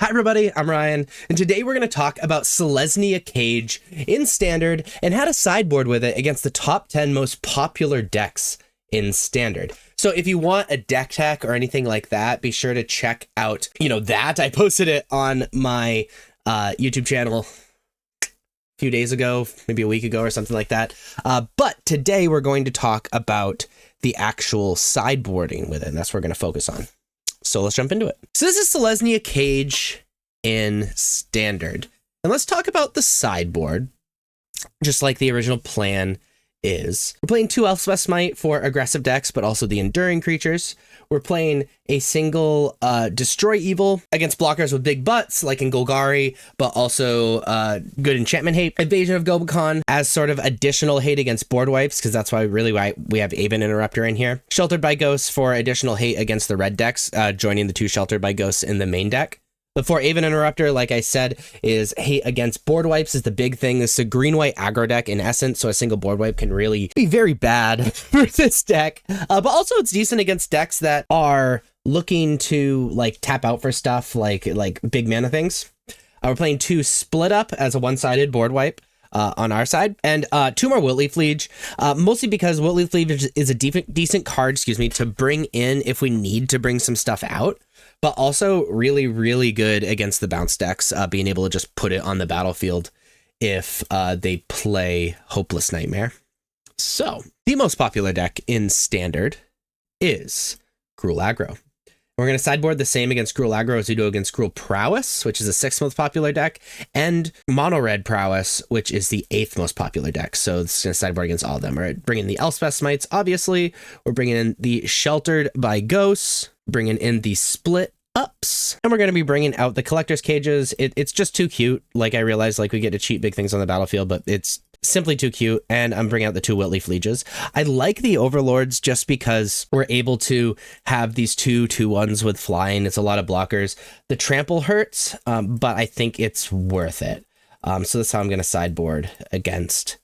Hi everybody, I'm Ryan, and today we're going to talk about Selesnya Cage in Standard and how to sideboard with it against the top 10 most popular decks in Standard. So if you want a deck tech or anything like that, be sure to check out, that. I posted it on my YouTube channel a few days ago, maybe a week ago or something like that. But today we're going to talk about the actual sideboarding with it, and that's what we're going to focus on. So let's jump into it. So this is Selesnya Cage in Standard. And let's talk about the sideboard, just like the original plan is. We're playing 2 Elspeth Smite for aggressive decks, but also the enduring creatures. We're playing a single Destroy Evil against blockers with big butts, like in Golgari, but also good enchantment hate. Invasion of Gobakhan as sort of additional hate against board wipes, because that's why we have Aven Interrupter in here. Sheltered by Ghosts for additional hate against the red decks, joining the 2 Sheltered by Ghosts in the main deck. The 4 Aven Interrupter, like I said, is hate against board wipes is the big thing. This is a green-white aggro deck in essence, so a single board wipe can really be very bad for this deck. But also it's decent against decks that are looking to tap out for stuff like big mana things. We're playing 2 Split Up as a one-sided board wipe on our side, and 2 more Wiltleaf Liege, mostly because Wiltleaf Liege is a decent card, to bring in if we need to bring some stuff out. But also really, really good against the bounce decks, being able to just put it on the battlefield if they play Hopeless Nightmare. So, the most popular deck in Standard is Gruul Aggro. We're going to sideboard the same against Gruul Aggro as we do against Gruul Prowess, which is the 6th most popular deck, and Mono Red Prowess, which is the 8th most popular deck. So it's going to sideboard against all of them. We're bringing the Elspeth Smites, obviously. We're bringing in the Sheltered by Ghosts, bringing in the Split Ups, and we're going to be bringing out the Collector's Cages. It's just too cute. I realize we get to cheat big things on the battlefield, but it's simply too cute. And I'm bringing out the 2 Wiltleaf Lieges. I like the Overlords just because we're able to have these 2/2/1s with flying. It's a lot of blockers. The trample hurts, but I think it's worth it. So that's how I'm going to sideboard against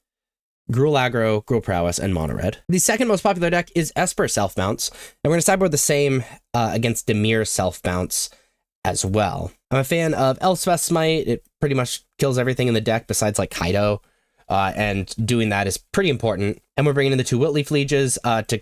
Gruul Aggro, Gruul Prowess, and Mono Red. The second most popular deck is Esper Self Bounce, and we're going to sideboard the same against Dimir Self Bounce as well. I'm a fan of Elspeth Smite. It pretty much kills everything in the deck besides Kaido, and doing that is pretty important. And we're bringing in the 2 Wiltleaf Lieges to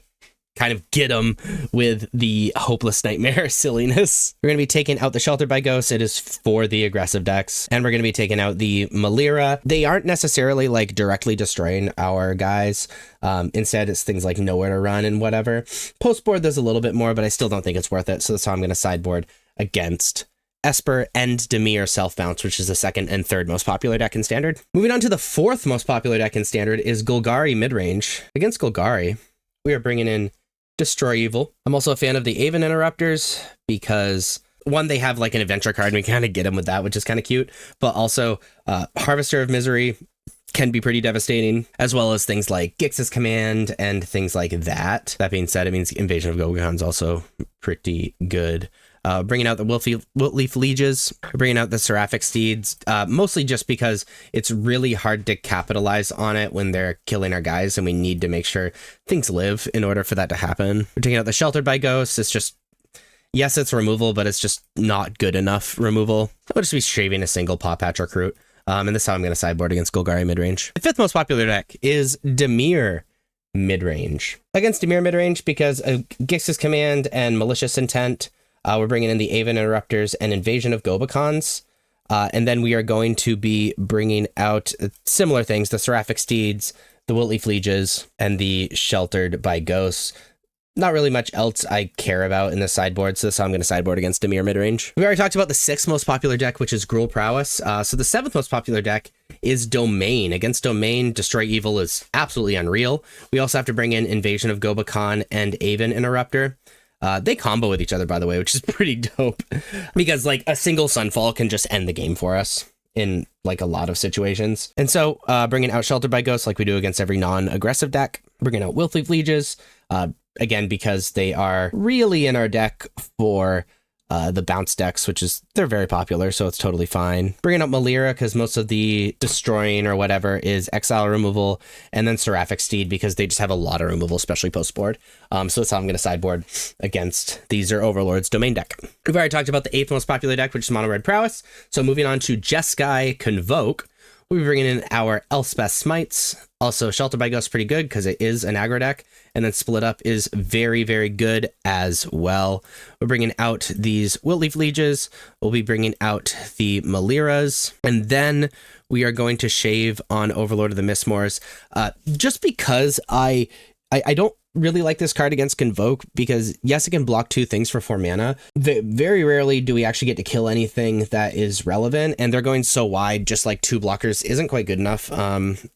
kind of get them with the Hopeless Nightmare silliness. We're going to be taking out the Sheltered by Ghosts. It is for the aggressive decks. And we're going to be taking out the Malira. They aren't necessarily directly destroying our guys. Instead, it's things like Nowhere to Run and whatever. Postboard, there's a little bit more, but I still don't think it's worth it. So that's how I'm going to sideboard against Esper and Dimir Self Bounce, which is the 2nd and 3rd most popular deck in Standard. Moving on to the 4th most popular deck in Standard is Golgari Midrange. Against Golgari, we are bringing in Destroy Evil. I'm also a fan of the Aven Interrupters because, one, they have an adventure card and we kind of get them with that, which is kind of cute, but also Harvester of Misery can be pretty devastating, as well as things like Gix's Command and things like that. That being said, it means Invasion of Gobakhan is also pretty good. Bringing out the Wiltleaf Lieges, bringing out the Seraphic Steeds, mostly just because it's really hard to capitalize on it when they're killing our guys, and we need to make sure things live in order for that to happen. We're taking out the Sheltered by Ghosts. It's just, yes, it's removal, but it's just not good enough removal. I'll just be shaving a single Paw Patch Recruit, and this is how I'm going to sideboard against Golgari Midrange. The 5th most popular deck is Dimir Midrange. Against Dimir Midrange, because of Gix's Command and Malicious Intent, we're bringing in the Aven Interrupters and Invasion of Gobakhans. And then we are going to be bringing out similar things, the Seraphic Steeds, the Wiltleaf Lieges, and the Sheltered by Ghosts. Not really much else I care about in the sideboard, so this is how I'm going to sideboard against Dimir Midrange. We already talked about the 6th most popular deck, which is Gruul Prowess. So the 7th most popular deck is Domain. Against Domain, Destroy Evil is absolutely unreal. We also have to bring in Invasion of Gobakhan and Aven Interrupter. They combo with each other, by the way, which is pretty dope because a single Sunfall can just end the game for us in a lot of situations. And so bringing out Sheltered by Ghosts like we do against every non-aggressive deck, bringing out Wiltleaf Lieges, again, because they are really in our deck for the bounce decks, they're very popular, so it's totally fine. Bringing up Melira because most of the destroying or whatever is exile removal, and then Seraphic Steed because they just have a lot of removal, especially post board. So that's how I'm going to sideboard against the Zer Overlord's domain deck. We've already talked about the 8th most popular deck, which is Mono Red Prowess. So moving on to Jeskai Convoke, we'll be bringing in our Elspeth Smites. Also, Shelter by Ghost pretty good because it is an aggro deck. And then Split Up is very, very good as well. We're bringing out these Wiltleaf Lieges. We'll be bringing out the Meliras. And then we are going to shave on Overlord of the Mistmores. Just because I don't really like this card against Convoke, because yes, it can block 2 things for 4 mana. Very rarely do we actually get to kill anything that is relevant, and they're going so wide, just like 2 blockers isn't quite good enough,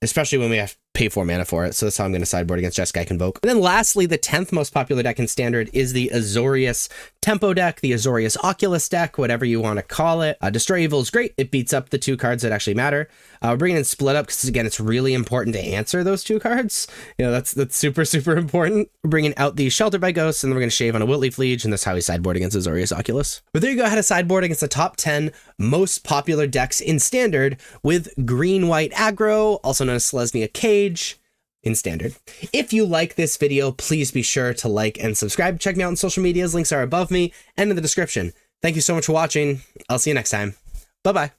especially when we have to pay 4 mana for it. So that's how I'm going to sideboard against Jeskai Convoke. And then lastly, the 10th most popular deck in Standard is the Azorius Tempo deck, the Azorius Oculus deck, whatever you want to call it. Destroy Evil is great. It beats up the 2 cards that actually matter. We're bringing in Split Up because, again, it's really important to answer those 2 cards. You know, that's super, super important. We're bringing out the Shelter by Ghosts, and then we're going to shave on a Wiltleaf Liege, and that's how we sideboard against Azorius Oculus. But there you go, how to sideboard against the top 10 most popular decks in Standard with green-white aggro, also known as Selesnya Cage, in Standard. If you like this video, please be sure to like and subscribe. Check me out on social medias. Links are above me and in the description. Thank you so much for watching. I'll see you next time. Bye-bye.